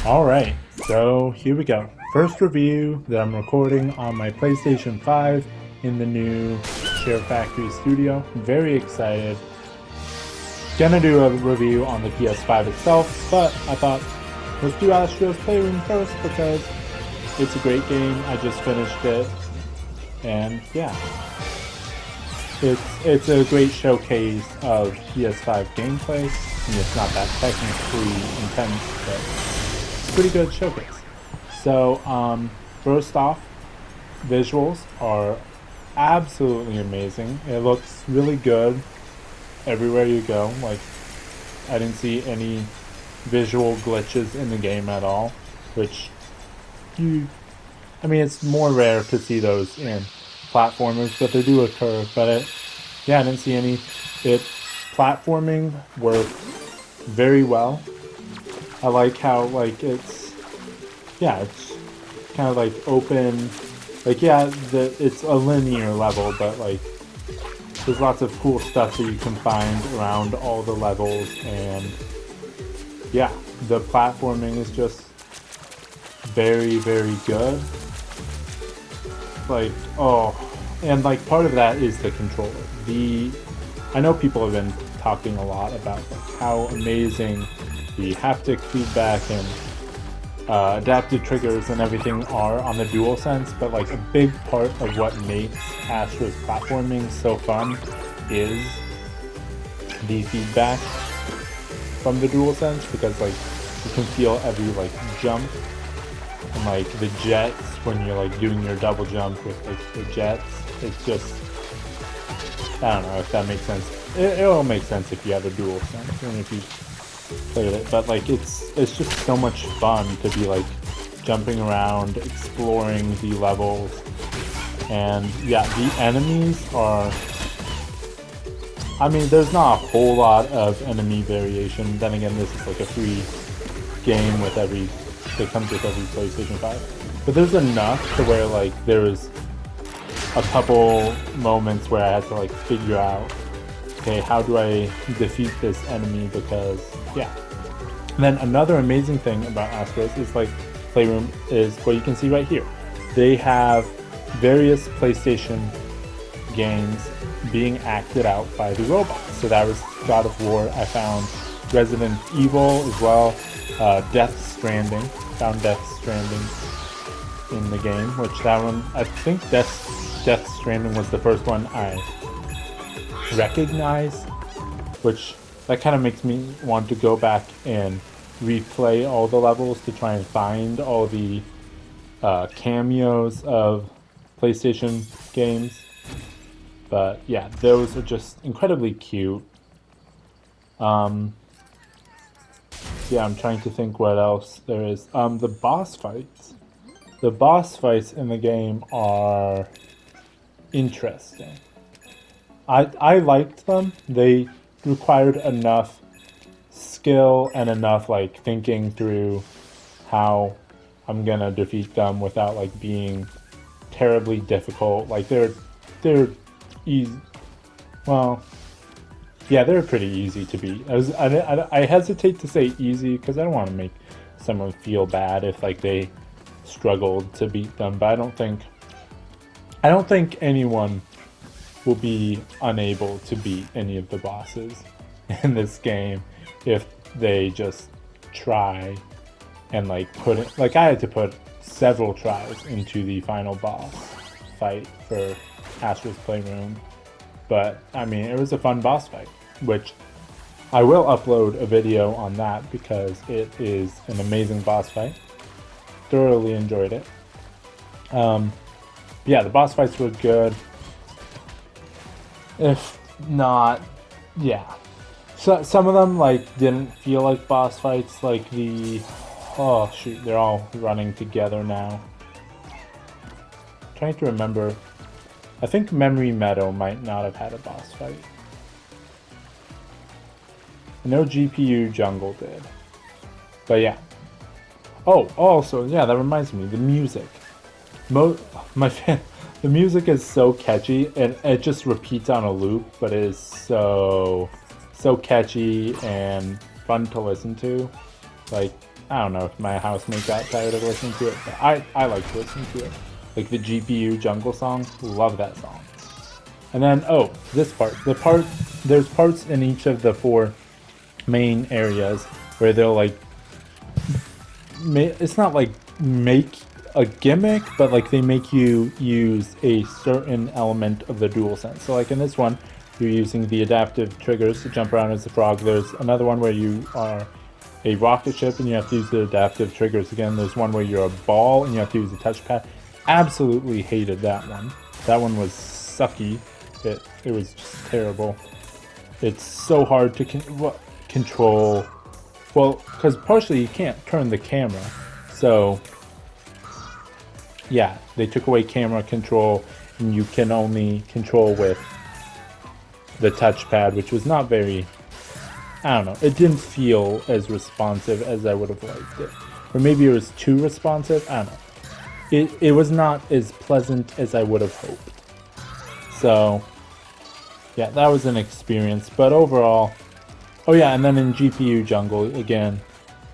Alright, so here we go. First review that I'm recording on my PlayStation 5 in the new Share Factory studio. Very excited. Gonna do a review on the PS5 itself, but I thought let's do Astro's Playroom first because it's a great game. I just finished it, and yeah. It's a great showcase of PS5 gameplay. I mean, it's not that technically intense, but it's a pretty good showcase. So, first off, visuals are absolutely amazing. It looks really good everywhere you go. Like, I didn't see any visual glitches in the game at all, which I mean, it's more rare to see those in platformers, but they do occur. But yeah, I didn't see any. Platforming worked very well. I like how it's kind of like open. Like it's a linear level, but like there's lots of cool stuff that you can find around all the levels, and yeah, the platforming is just very, very good. Like, and like part of that is the controller. I know people have been talking a lot about like how amazing the haptic feedback and adaptive triggers and everything are on the DualSense, but like a big part of what makes Astro's platforming so fun is the feedback from the DualSense, because like you can feel every like jump, and like the jets when you're like doing your double jump with like the jets. It's just, I don't know if that makes sense. It'll make sense if you have a DualSense and if you play with it, but like it's just so much fun to be like jumping around, exploring the levels, and yeah, the enemies are, I mean, there's not a whole lot of enemy variation. Then again, this is like a free game with that comes with every PlayStation 5. But there's enough to where like there's a couple moments where I had to like figure out, okay, how do I defeat this enemy? Because yeah. And then another amazing thing about Astros is like Playroom is what you can see right here. They have various PlayStation games being acted out by the robots. So that was God of War. I found Resident Evil as well. Death Stranding. Found Death Stranding in the game, which that one, I think Death Stranding was the first one I recognized, which that kind of makes me want to go back and replay all the levels to try and find all the cameos of PlayStation games. But yeah, those are just incredibly cute. Yeah, I'm trying to think what else there is. The boss fights. The boss fights in the game are interesting. I liked them. They required enough skill and enough like thinking through how I'm gonna defeat them without like being terribly difficult. Like they're easy. Well, yeah, they're pretty easy to beat. I hesitate to say easy because I don't want to make someone feel bad if like they struggled to beat them. But I don't think anyone will be unable to beat any of the bosses in this game if they just try and like put it. Like I had to put several tries into the final boss fight for Astro's Playroom. But I mean, it was a fun boss fight, which I will upload a video on that because it is an amazing boss fight. Thoroughly enjoyed it. Yeah, the boss fights were good. If not, yeah. So some of them like didn't feel like boss fights. Like oh shoot, they're all running together now. I'm trying to remember. I think Memory Meadow might not have had a boss fight. I know GPU Jungle did. But yeah. Oh, also, yeah, that reminds me, the music. The music is so catchy, and it just repeats on a loop, but it is so catchy and fun to listen to. Like, I don't know if my housemate got tired of listening to it, but I like to listen to it. Like the GPU Jungle song, love that song. And then, oh, this part. There's parts in each of the 4 main areas where they'll like, it's not like make a gimmick, but like they make you use a certain element of the DualSense. So like in this one, you're using the adaptive triggers to jump around as a frog. There's another one where you are a rocket ship and you have to use the adaptive triggers again. There's one where you're a ball and you have to use a touchpad. Absolutely hated that one. That one was sucky. It was just terrible. It's so hard to control. Well, because partially you can't turn the camera. So yeah, they took away camera control and you can only control with the touchpad, which was not very, I don't know, it didn't feel as responsive as I would have liked it. Or maybe it was too responsive, I don't know. It was not as pleasant as I would have hoped. So yeah, that was an experience, but overall, oh yeah, and then in GPU Jungle, again,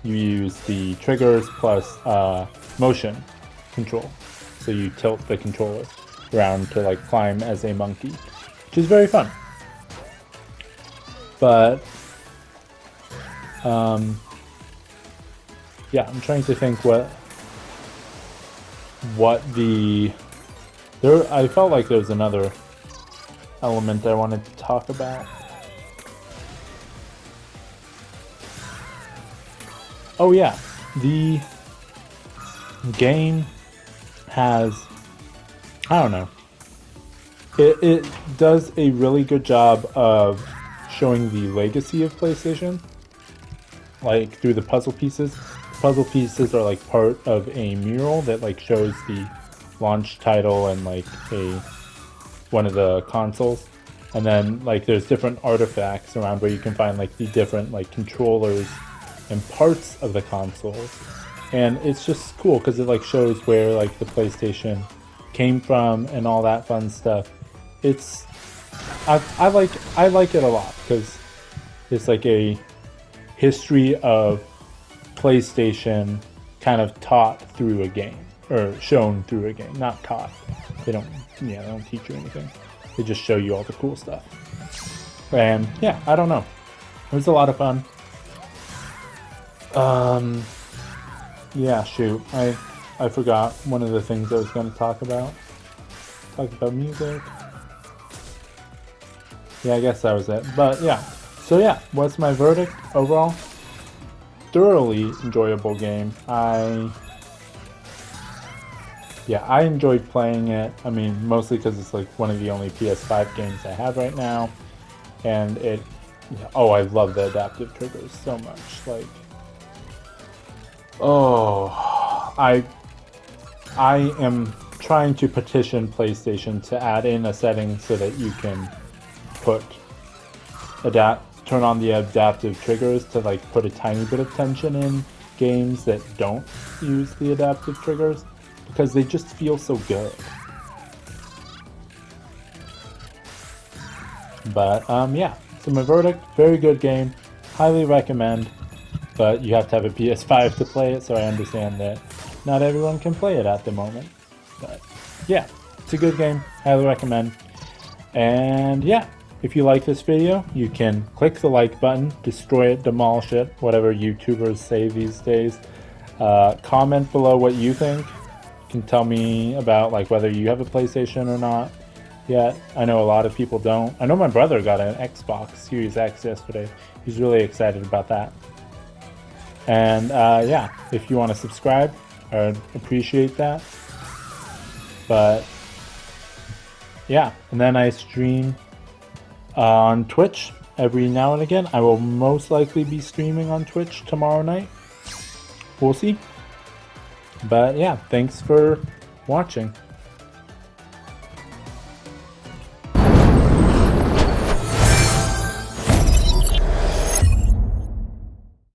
you use the triggers plus motion control. So you tilt the controller around to like climb as a monkey, which is very fun. But yeah, I'm trying to think I felt like there was another element I wanted to talk about. Oh yeah, the game has, I don't know, it does a really good job of showing the legacy of PlayStation, like through the puzzle pieces. The puzzle pieces are like part of a mural that like shows the launch title and like one of the consoles, and then like there's different artifacts around where you can find like the different like controllers and parts of the consoles. And it's just cool because it like shows where like the PlayStation came from and all that fun stuff. It's I like it a lot because it's like a history of PlayStation kind of taught through a game, or shown through a game, not taught. They don't teach you anything. They just show you all the cool stuff. And yeah, I don't know. It was a lot of fun. Yeah, shoot. I forgot one of the things I was going to talk about. Talk about music. Yeah, I guess that was it. But yeah. So yeah, what's my verdict overall? Thoroughly enjoyable game. I enjoyed playing it. I mean, mostly because it's like one of the only PS5 games I have right now. And I love the adaptive triggers so much. Like, I am trying to petition PlayStation to add in a setting so that you can turn on the adaptive triggers to like put a tiny bit of tension in games that don't use the adaptive triggers, because they just feel so good. But yeah, so my verdict, very good game, highly recommend, but you have to have a PS5 to play it, so I understand that not everyone can play it at the moment. But yeah, it's a good game, highly recommend. And yeah, if you like this video, you can click the like button, destroy it, demolish it, whatever YouTubers say these days. Comment below what you think. You can tell me about like whether you have a PlayStation or not yet. I know a lot of people don't. I know my brother got an Xbox Series X yesterday. He's really excited about that. And yeah, if you want to subscribe, I'd appreciate that. But yeah, and then I stream on Twitch every now and again. I will most likely be streaming on Twitch tomorrow night. We'll see. But yeah, thanks for watching.